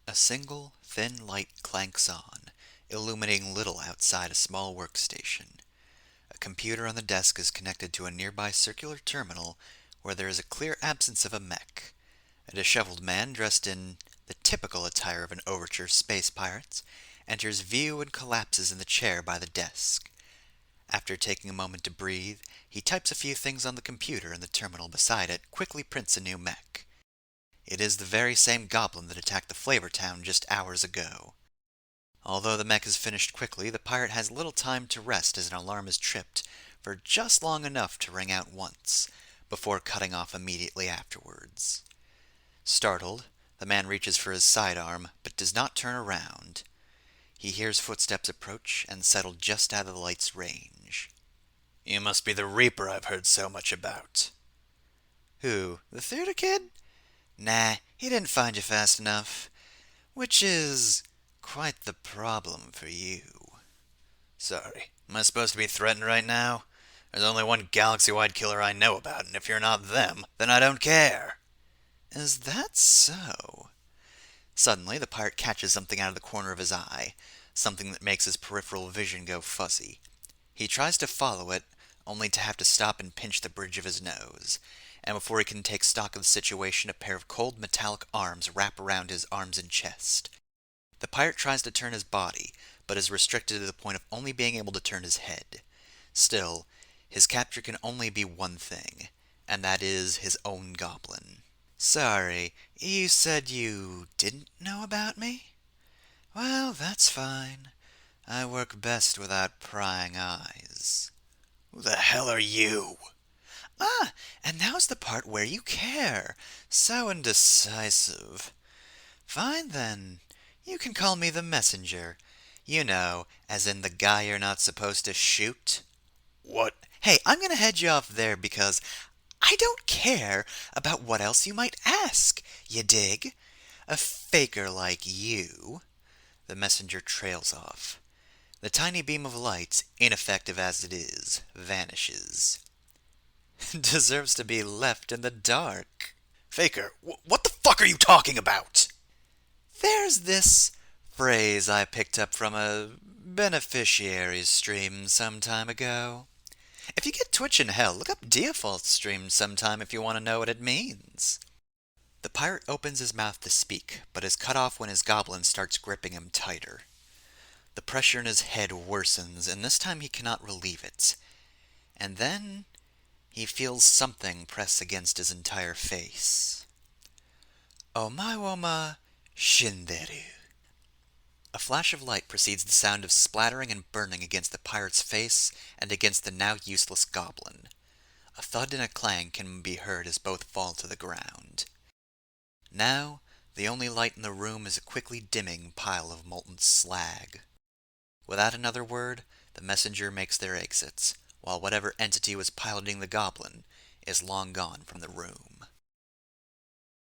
A single, thin light clanks on, illuminating little outside a small workstation. A computer on the desk is connected to a nearby circular terminal where there is a clear absence of a mech. A disheveled man dressed in the typical attire of an Overture space pirate enters view and collapses in the chair by the desk. After taking a moment to breathe, he types a few things on the computer and the terminal beside it quickly prints a new mech. It is the very same goblin that attacked the Flavor Town just hours ago. Although the mech is finished quickly, the pirate has little time to rest as an alarm is tripped for just long enough to ring out once, before cutting off immediately afterwards. Startled, the man reaches for his sidearm, but does not turn around. He hears footsteps approach and settle just out of the light's range. "You must be the Reaper I've heard so much about." "Who, the theater kid? Nah, he didn't find you fast enough. Which is quite the problem for you." "Sorry, am I supposed to be threatened right now? There's only one galaxy-wide killer I know about, and if you're not them, then I don't care." "Is that so?" Suddenly, the pirate catches something out of the corner of his eye, something that makes his peripheral vision go fuzzy. He tries to follow it, only to have to stop and pinch the bridge of his nose. And before he can take stock of the situation, a pair of cold metallic arms wrap around his arms and chest. The pirate tries to turn his body, but is restricted to the point of only being able to turn his head. Still, his capture can only be one thing, and that is his own goblin. "Sorry, you said you didn't know about me? Well, that's fine. I work best without prying eyes." Who the hell are you? Ah, and now's the part where you care. So indecisive. Fine then. You can call me the messenger. You know, as in the guy you're not supposed to shoot. What? Hey, I'm gonna head you off there because I don't care about what else you might ask. You dig? A faker like you. The messenger trails off. The tiny beam of light, ineffective as it is, vanishes. Deserves to be left in the dark. Faker, what the fuck are you talking about? There's this phrase I picked up from a beneficiaries stream some time ago. If you get Twitch in hell, look up Default stream sometime if you want to know what it means. The pirate opens his mouth to speak, but is cut off when his goblin starts gripping him tighter. The pressure in his head worsens, and this time he cannot relieve it. And then he feels something press against his entire face. Omaiwoma Shinderu. A flash of light precedes the sound of splattering and burning against the pirate's face and against the now useless goblin. A thud and a clang can be heard as both fall to the ground. Now, the only light in the room is a quickly dimming pile of molten slag. Without another word, the messenger makes their exits, while whatever entity was piloting the goblin is long gone from the room.